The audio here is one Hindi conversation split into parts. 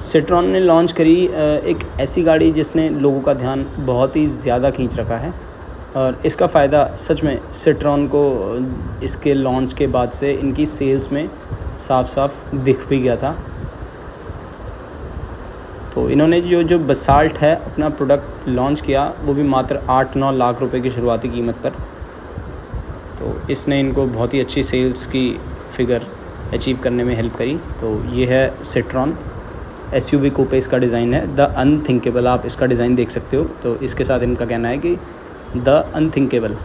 सिट्रॉन ने लॉन्च करी एक ऐसी गाड़ी जिसने लोगों का ध्यान बहुत ही ज़्यादा खींच रखा है, और इसका फ़ायदा सच में सिट्रॉन को इसके लॉन्च के बाद से इनकी सेल्स में साफ साफ दिख भी गया था। तो इन्होंने जो बसाल्ट है अपना प्रोडक्ट लॉन्च किया, वो भी मात्र 8-9 लाख रुपए की शुरुआती कीमत पर। तो इसने इनको बहुत ही अच्छी सेल्स की फिगर अचीव करने में हेल्प करी। तो ये है सिट्रॉन SUV कूपे, इसका डिज़ाइन है द अनथिंकेबल। आप इसका डिज़ाइन देख सकते हो। तो इसके साथ इनका कहना है कि द अनथिंकेबल,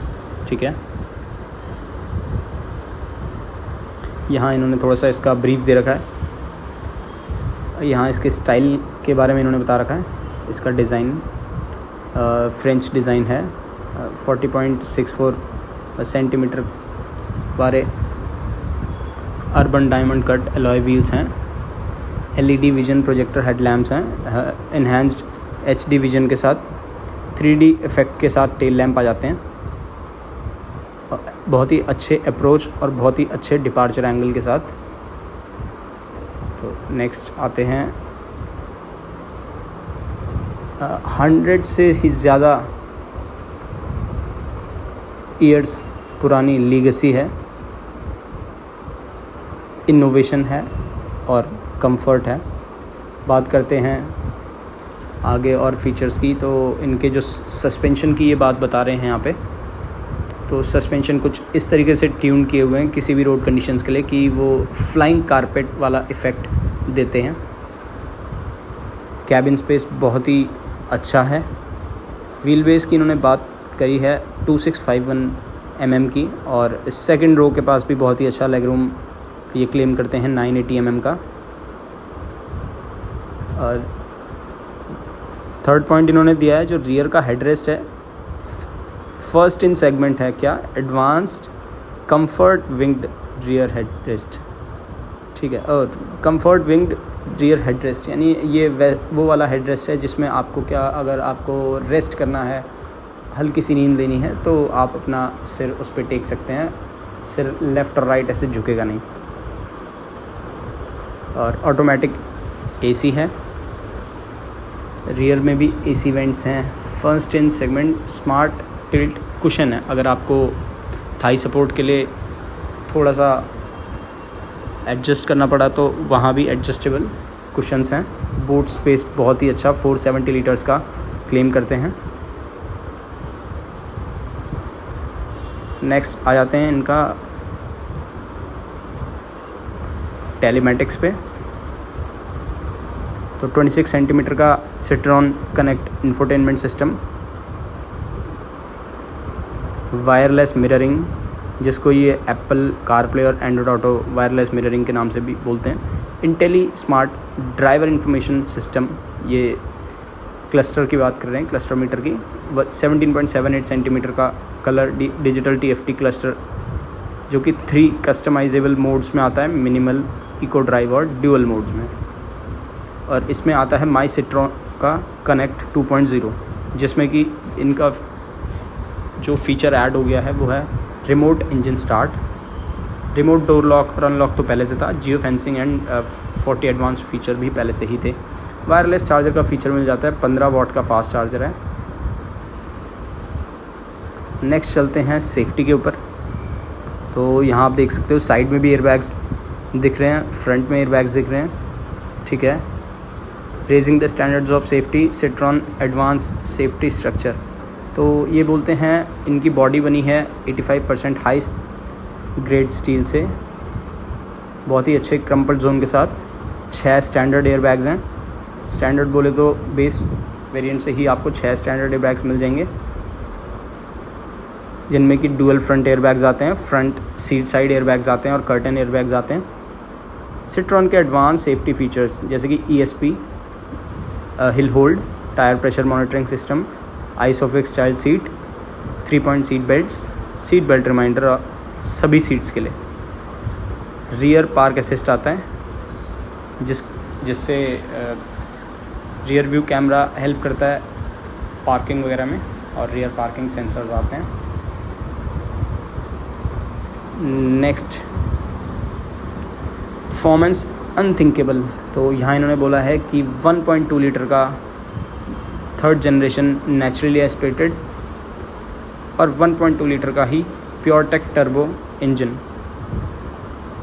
ठीक है। यहाँ इन्होंने थोड़ा सा इसका ब्रीफ दे रखा है। यहाँ इसके स्टाइल के बारे में इन्होंने बता रखा है। इसका डिज़ाइन फ्रेंच डिज़ाइन है। 40.64 सेंटीमीटर बारे urban diamond cut alloy wheels हैं। LED विजन प्रोजेक्टर हेडलैम्प्स हैं। इन्हांस्ड HD विजन के साथ 3D इफ़ेक्ट के साथ टेल लैंप आ जाते हैं। बहुत ही अच्छे अप्रोच और बहुत ही अच्छे डिपार्चर एंगल के साथ। तो नेक्स्ट आते हैं 100 से ही ज़्यादा ईयर्स पुरानी लीगेसी है, इनोवेशन है और कंफर्ट है। बात करते हैं आगे और फीचर्स की। तो इनके जो सस्पेंशन की ये बात बता रहे हैं यहाँ पे, तो सस्पेंशन कुछ इस तरीके से ट्यून किए हुए हैं किसी भी रोड कंडीशंस के लिए कि वो फ्लाइंग कारपेट वाला इफ़ेक्ट देते हैं। कैबिन स्पेस बहुत ही अच्छा है। व्हील बेस की इन्होंने बात करी है 2651 mm की, और सेकंड रो के पास भी बहुत ही अच्छा लेग रूम ये क्लेम करते हैं 980 mm का। और थर्ड पॉइंट इन्होंने दिया है जो रियर का हेडरेस्ट है, फर्स्ट इन सेगमेंट है क्या, advanced comfort winged rear headrest, ठीक है। और कंफर्ट विंग्ड रियर हेडरेस्ट यानी ये वो वाला हेडरेस्ट है जिसमें आपको क्या, अगर आपको रेस्ट करना है, हल्की सी नींद लेनी है, तो आप अपना सिर उस पर टेक सकते हैं। सिर लेफ़्ट और राइट ऐसे झुकेगा नहीं। और ऑटोमेटिक AC है। रियर में भी AC वेंट्स हैं। First in segment smart tilt cushion है, अगर आपको थाई सपोर्ट के लिए थोड़ा सा एडजस्ट करना पड़ा तो वहाँ भी एडजस्टेबल कुशन्स हैं। बूट स्पेस बहुत ही अच्छा 470 लीटर्स का क्लेम करते हैं। नेक्स्ट आ जाते हैं इनका टेलीमेटिक्स पे। तो 26 सेंटीमीटर का Citroen connect infotainment system, wireless mirroring, जिसको ये एप्पल कारप्ले और एंड्रॉयड ऑटो वायरलेस मिररिंग के नाम से भी बोलते हैं। Intelli smart driver information system, ये क्लस्टर की बात कर रहे हैं, क्लस्टर मीटर की। 17.78 सेंटीमीटर का कलर डिजिटल TFT क्लस्टर, जो कि 3 कस्टमाइजेबल मोड्स में आता है, मिनिमल, इको ड्राइव और ड्यूअल मोड्स में। और इसमें आता है माई सिट्रॉन का कनेक्ट 2.0, जिसमें कि इनका जो फीचर ऐड हो गया है वो है remote engine start, remote door lock और अनलॉक तो पहले से था, geo fencing and 40 advance feature भी पहले से ही थे। वायरलेस चार्जर का फीचर मिल जाता है, 15 वाट का फास्ट चार्जर है। नेक्स्ट चलते हैं सेफ्टी के ऊपर। तो यहाँ आप देख सकते हो साइड में भी एयरबैग्स दिख रहे हैं, फ्रंट में एयरबैग्स दिख रहे हैं, ठीक है। Raising the standards of safety, Citroen advance safety structure. तो ये बोलते हैं इनकी बॉडी बनी है 85% हाई ग्रेड स्टील से, बहुत ही अच्छे कंफर्ट जोन के साथ। 6 स्टैंडर्ड एयरबैग्स हैं। स्टैंडर्ड बोले तो बेस वेरिएंट से ही आपको 6 स्टैंडर्ड एयरबैग्स मिल जाएंगे, जिनमें कि डुअल फ्रंट एयरबैग्स आते हैं, फ्रंट सीट साइड एयरबैग्स आते हैं और कर्टन एयरबैग्स आते हैं। सिट्रॉन के एडवांस सेफ्टी फीचर्स जैसे कि ESP, hill hold, tyre pressure monitoring system, isofix child seat, 3 point seat belts, seat belt reminder सभी सीट्स के लिए। रियर पार्क असिस्ट आता है, जिससे रियर व्यू कैमरा हेल्प करता है पार्किंग वगैरह में, और रियर पार्किंग सेंसर्स आते हैं। नेक्स्ट परफॉर्मेंस अनथिंकेबल, तो यहाँ इन्होंने बोला है कि 1.2 लीटर का थर्ड जनरेशन नेचुरली एस्पिरेटेड और 1.2 लीटर का ही प्योरटेक टर्बो इंजन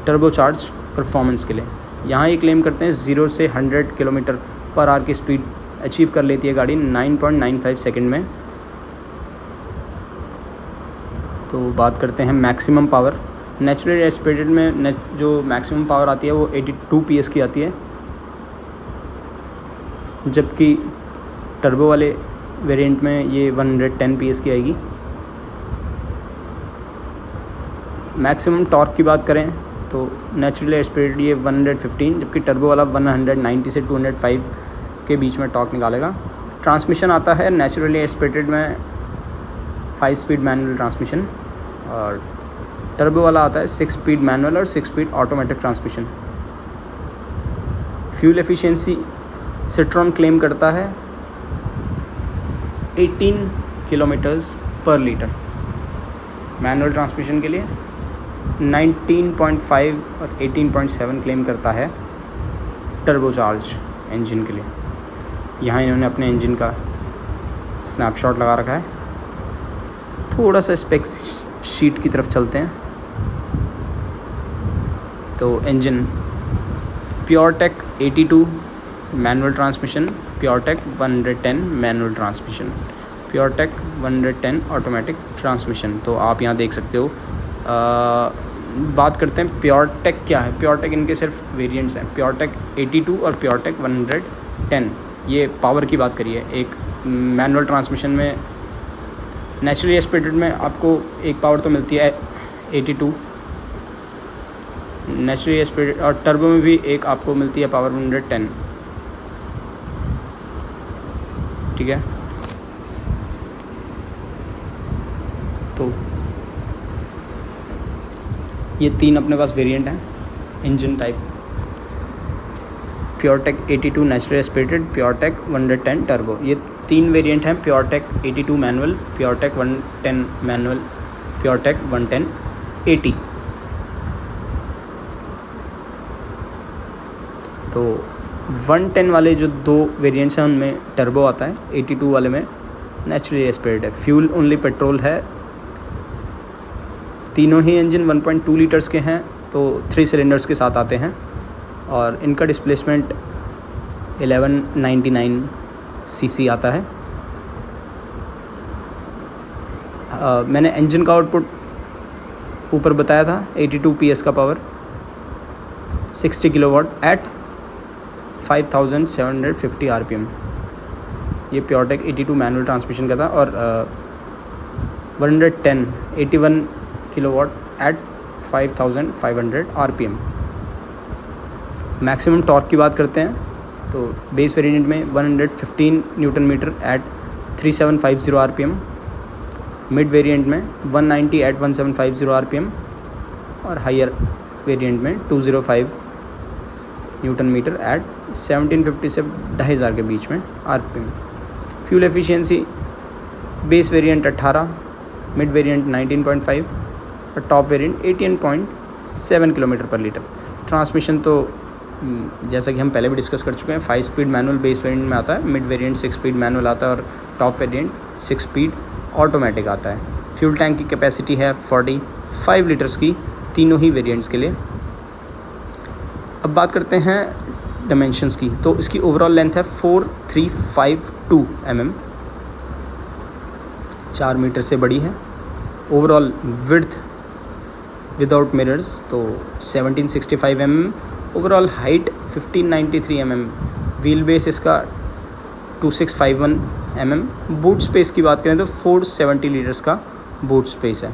टर्बोचार्ज परफॉर्मेंस के लिए। यहाँ ये क्लेम करते हैं 0 से 100 किलोमीटर पर आवर की स्पीड अचीव कर लेती है गाड़ी 9.95 सेकंड में। तो बात करते हैं मैक्सिमम पावर। नेचुरली एस्पिरेटेड में जो मैक्सिमम पावर आती है वो 82 PS की आती है, जबकि टर्बो वाले वेरिएंट में ये 110 PS की आएगी। मैक्सिमम टॉर्क की बात करें तो नेचुरली एस्पिरेटेड ये 115, जबकि टर्बो वाला 190 से 205 के बीच में टॉर्क निकालेगा। ट्रांसमिशन आता है नेचुरली एस्पिरेटेड में 5 स्पीड मैनुअल ट्रांसमिशन, और टर्बो वाला आता है 6 स्पीड मैनुअल और 6 speed automatic transmission. Fuel efficiency Citroen claim करता है 18 किलोमीटर्स पर लीटर मैनुअल ट्रांसमिशन के लिए, 19.5 और 18.7 क्लेम करता है टर्बोचार्ज इंजन के लिए। यहाँ इन्होंने अपने इंजन का स्नैपशॉट लगा रखा है। थोड़ा सा स्पेक्स शीट की तरफ चलते हैं। तो engine PureTech 82 manual transmission, PureTech 110 manual transmission, PureTech 110 automatic transmission. तो आप यहाँ देख सकते हो। बात करते हैं प्योरटेक क्या है। प्योरटेक इनके सिर्फ वेरिएंट्स हैं, प्योरटेक 82 और प्योरटेक 110। ये पावर की बात करिए, एक मैनुअल ट्रांसमिशन में नेचुरली एस्पिरेटेड में आपको एक पावर तो मिलती है 82 नेचुरली एस्पिरेटेड, और टर्बो में भी एक आपको मिलती है पावर 110। ठीक है, तो ये तीन अपने पास वेरिएंट हैं engine type. PureTech 82 naturally aspirated, PureTech 110 turbo, ये तीन वेरिएंट हैं। PureTech 82 manual, PureTech 110 manual, PureTech 110 80। तो 110 वाले जो दो वेरिएंट्स हैं उनमें टर्बो आता है, 82 वाले में नेचुरली एस्पिरेटेड है। फ्यूल ओनली पेट्रोल है। तीनों ही इंजन 1.2 लीटर्स के हैं, तो 3 सिलेंडर्स के साथ आते हैं, और इनका डिस्प्लेसमेंट 1199 सीसी आता है। मैंने इंजन का आउटपुट ऊपर बताया था, 82 PS का पावर, 60 किलोवाट एट 5750 RPM। ये प्योरटेक 82 मैनुअल ट्रांसमिशन का था। और 110 81 kilowatt at 5500 RPM। Maximum torque की बात करते हैं तो बेस वेरिएंट में 115 newton metre at 3750 RPM, mid variant में 190 एट 1750 RPM, और हायर वेरिएंट में 205 न्यूटन मीटर एट 1750 से 2500 के बीच में RPM। Fuel efficiency base variant 18, mid variant 19.5 और टॉप वेरिएंट 18.7 किलोमीटर पर लीटर। ट्रांसमिशन तो जैसा कि हम पहले भी डिस्कस कर चुके हैं, 5 स्पीड मैनुअल बेस वेरिएंट में आता है, मिड वेरिएंट 6 स्पीड मैनुअल आता है, और टॉप वेरिएंट 6 स्पीड ऑटोमेटिक आता है। फ्यूल टैंक की कैपेसिटी है 45 लीटर्स की, तीनों ही वेरिएंट्स के लिए। अब बात करते हैं डायमेंशंस की। तो इसकी ओवरऑल लेंथ है 4352 mm, 4 मीटर से बड़ी है। ओवरऑल विड्थ विदाउट मिरर्स तो 1765 mm, overall height 1593 mm, wheel base इसका 2651 mm। बूट स्पेस की बात करें तो 470 लीटर्स का बूट स्पेस है।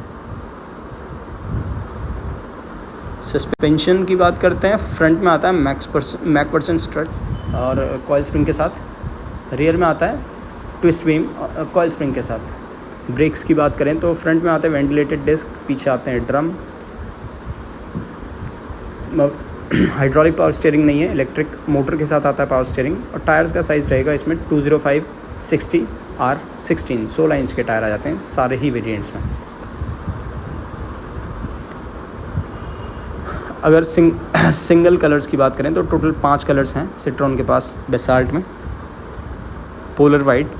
सस्पेंशन की बात करते हैं, फ्रंट में आता है मैकफर्सन स्ट्रट और कॉइल स्प्रिंग के साथ, रियर में आता है ट्विस्ट बीम कॉइल स्प्रिंग के साथ। ब्रेक्स की बात करें तो फ्रंट में आता है वेंटिलेटेड डिस्क, पीछे आते हैं ड्रम। हाइड्रोलिक पावर स्टीयरिंग नहीं है, इलेक्ट्रिक मोटर के साथ आता है पावर स्टीयरिंग। और टायर्स का साइज़ रहेगा इसमें 205/60R16, 16 इंच के टायर आ जाते हैं सारे ही वेरिएंट्स में। अगर सिंगल कलर्स की बात करें तो टोटल 5 कलर्स हैं सिट्रॉन के पास बेसाल्ट में। Polar white,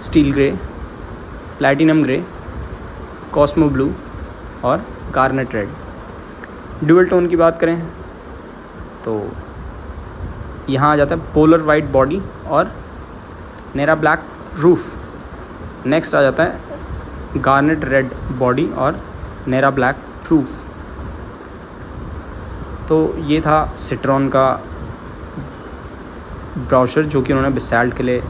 steel grey, platinum grey, Cosmo blue और गार्नेट रेड। ड्यूअल टोन की बात करें तो यहाँ आ जाता है पोलर वाइट बॉडी और नेरा ब्लैक रूफ। नेक्स्ट आ जाता है गार्नेट रेड बॉडी और नेरा ब्लैक रूफ। तो ये था सिट्रॉन का ब्राउज़र जो कि उन्होंने बेसाल्ट के लिए